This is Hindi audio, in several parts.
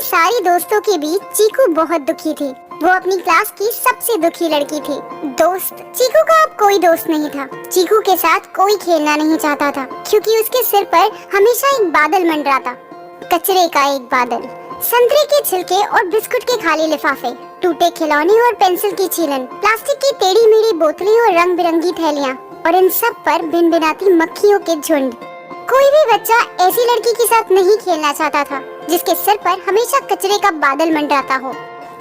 सारी दोस्तों के बीच चीकू बहुत दुखी थी। वो अपनी क्लास की सबसे दुखी लड़की थी। दोस्त चीकू का अब कोई दोस्त नहीं था। चीकू के साथ कोई खेलना नहीं चाहता था क्योंकि उसके सिर पर हमेशा एक बादल मंडराता। कचरे का एक बादल, संतरे के छिलके और बिस्कुट के खाली लिफाफे, टूटे खिलौने और पेंसिल की छीलन, प्लास्टिक की टेढ़ी मेढ़ी बोतलें और रंग बिरंगी थैलियाँ, और इन सब पर भिनभिनाती मक्खियों के झुंड। कोई भी बच्चा ऐसी लड़की के साथ नहीं खेलना चाहता था जिसके सिर पर हमेशा कचरे का बादल मंडराता हो।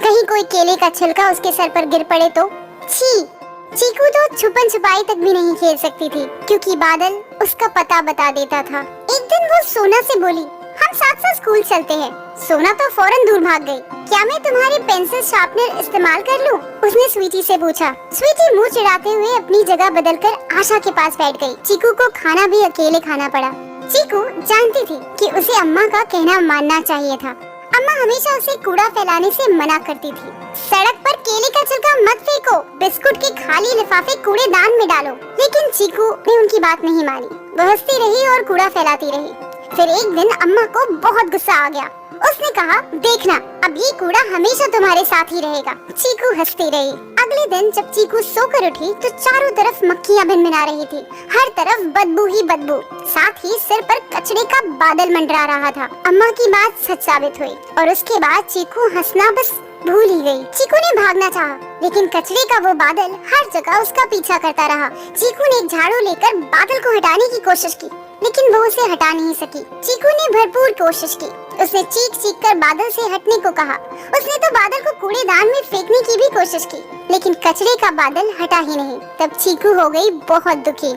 कहीं कोई केले का छिलका उसके सर पर गिर पड़े तो छी। चीकू तो छुपन छुपाई तक भी नहीं खेल सकती थी क्योंकि बादल उसका पता बता देता था। एक दिन वो सोना से बोली, हम साथ साथ स्कूल चलते हैं। सोना तो फौरन दूर भाग गई। क्या मैं तुम्हारी पेंसिल शार्पनर इस्तेमाल कर लूं? उसने स्वीटी से पूछा। स्वीटी मुंह चिढ़ाते हुए अपनी जगह बदलकर आशा के पास बैठ गई। चीकू को खाना भी अकेले खाना पड़ा। चीकू जानती थी कि उसे अम्मा का कहना मानना चाहिए था। अम्मा हमेशा उसे कूड़ा फैलाने से मना करती थी। सड़क पर केले का छिलका मत फेंको, बिस्कुट के खाली लिफाफे कूड़ेदान में डालो। लेकिन चीकू ने उनकी बात नहीं मानी। वह हंसती रही और कूड़ा फैलाती रही। फिर एक दिन अम्मा को बहुत गुस्सा आ गया। उसने कहा, देखना अब ये कूड़ा हमेशा तुम्हारे साथ ही रहेगा। चीकू हंसती रही। अगले दिन जब चीकू सोकर उठी तो चारों तरफ मक्खियां भिनभिना रही थी। हर तरफ बदबू ही बदबू, साथ ही सिर पर कचरे का बादल मंडरा रहा था। अम्मा की बात सच साबित हुई और उसके बाद चीकू हंसना बस भूल ही गई। चीकू ने भागना चाहा, लेकिन कचरे का वो बादल हर जगह उसका पीछा करता रहा। चीकू ने झाड़ू लेकर बादल को हटाने की कोशिश की, लेकिन वो उसे हटा नहीं सकी। चीकू ने भरपूर कोशिश की। उसने चीख चीख कर बादल से हटने को कहा। उसने तो बादल को कूड़ेदान में फेंकने की भी कोशिश की, लेकिन कचरे का बादल हटा ही नहीं। तब चीकू हो गई बहुत दुखी।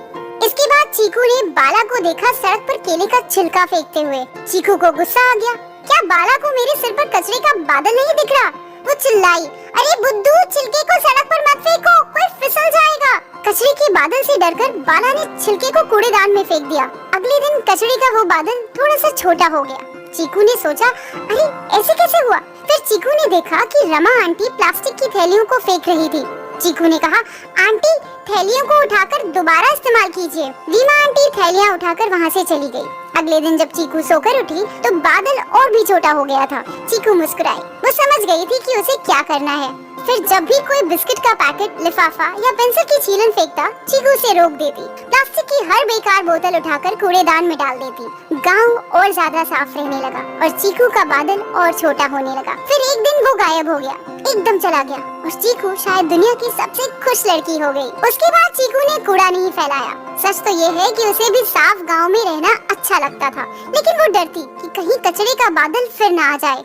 इसके बाद चीकू ने बाला को देखा सड़क पर केले का छिलका फेंकते हुए। चीकू को गुस्सा आ गया। क्या बाला को मेरे सिर पर कचरे का बादल नहीं दिख रहा? वो चिल्लाई, अरे बुद्धू, छिलके को सड़क पर मत फेंको, कोई फिसल जाएगा। कचरे के बादल से डरकर बाला ने छिलके को कूड़ेदान में फेंक दिया। अगले दिन कचरे का वो बादल थोड़ा सा छोटा हो गया। चीकू ने सोचा, अरे ऐसे कैसे हुआ? फिर चीकू ने देखा कि रमा आंटी प्लास्टिक की थैलियों को फेंक रही थी। चीकू ने कहा, आंटी थैलियों को उठाकर दोबारा इस्तेमाल कीजिए। रीमा आंटी थैलियाँ उठाकर वहाँ से चली गई। अगले दिन जब चीकू सोकर उठी तो बादल और भी छोटा हो गया था। चीकू मुस्कुराई। वो समझ गई थी कि उसे क्या करना है। फिर जब भी कोई बिस्किट का पैकेट, लिफाफा या पेंसिल की छीलन फेंकता, चीकू उसे रोक देती। प्लास्टिक की हर बेकार बोतल उठाकर कूड़ेदान में डाल देती। गांव और ज्यादा साफ रहने लगा और चीकू का बादल और छोटा होने लगा। फिर एक दिन वो गायब हो गया, एकदम चला गया और चीकू शायद दुनिया की सबसे खुश लड़की हो गई। उसके बाद चीकू ने कूड़ा नहीं फैलाया। सच तो ये है कि उसे भी साफ गांव में रहना अच्छा लगता था, लेकिन वो डरती कि कहीं कचरे का बादल फिर ना आ जाए।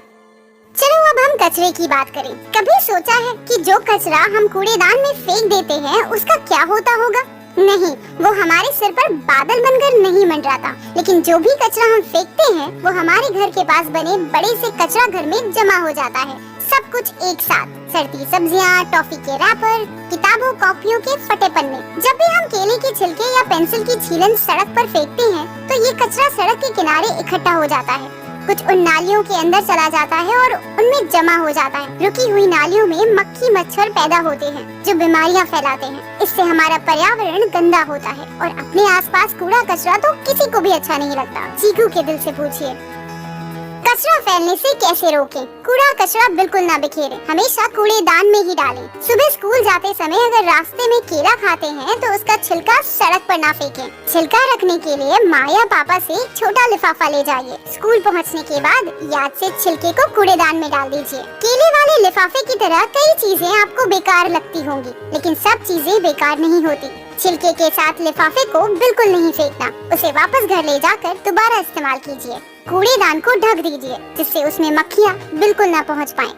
चलो अब हम कचरे की बात करें। कभी सोचा है कि जो कचरा हम कूड़ेदान में फेंक देते हैं उसका क्या होता होगा? नहीं, वो हमारे सिर पर बादल बनकर नहीं मंडराता, लेकिन जो भी कचरा हम फेंकते हैं वो हमारे घर के पास बने बड़े से कचरा घर में जमा हो जाता है। सब कुछ एक साथ, सड़ती सब्जियां, टॉफी के रैपर, किताबों कॉपियों के फटे पन्ने। जब भी हम केले के छिलके या पेंसिल की छीलन सड़क पर फेंकते हैं तो ये कचरा सड़क के किनारे इकट्ठा हो जाता है। कुछ उन नालियों के अंदर चला जाता है और उनमें जमा हो जाता है। रुकी हुई नालियों में मक्खी मच्छर पैदा होते हैं जो बीमारियां फैलाते हैं। इससे हमारा पर्यावरण गंदा होता है और अपने आसपास कूड़ा कचरा तो किसी को भी अच्छा नहीं लगता। चीकू के दिल से पूछिए, कचरा फैलने से कैसे रोकें? कूड़ा कचरा बिल्कुल ना बिखेरें, हमेशा कूड़ेदान में ही डालें। सुबह स्कूल जाते समय अगर रास्ते में केला खाते हैं तो उसका छिलका सड़क पर ना फेंकें। छिलका रखने के लिए माँ या पापा से छोटा लिफाफा ले जाइए। स्कूल पहुँचने के बाद याद से छिलके को कूड़ेदान में डाल दीजिए। केले वाले लिफाफे की तरह कई चीजें आपको बेकार लगती होंगी, लेकिन सब चीजें बेकार नहीं होती। छिलके के साथ लिफाफे को बिल्कुल नहीं फेंकना, उसे वापस घर ले जाकर दोबारा इस्तेमाल कीजिए। कूड़ेदान को ढक दीजिए जिससे उसमें मक्खियाँ बिल्कुल ना पहुँच पाएं।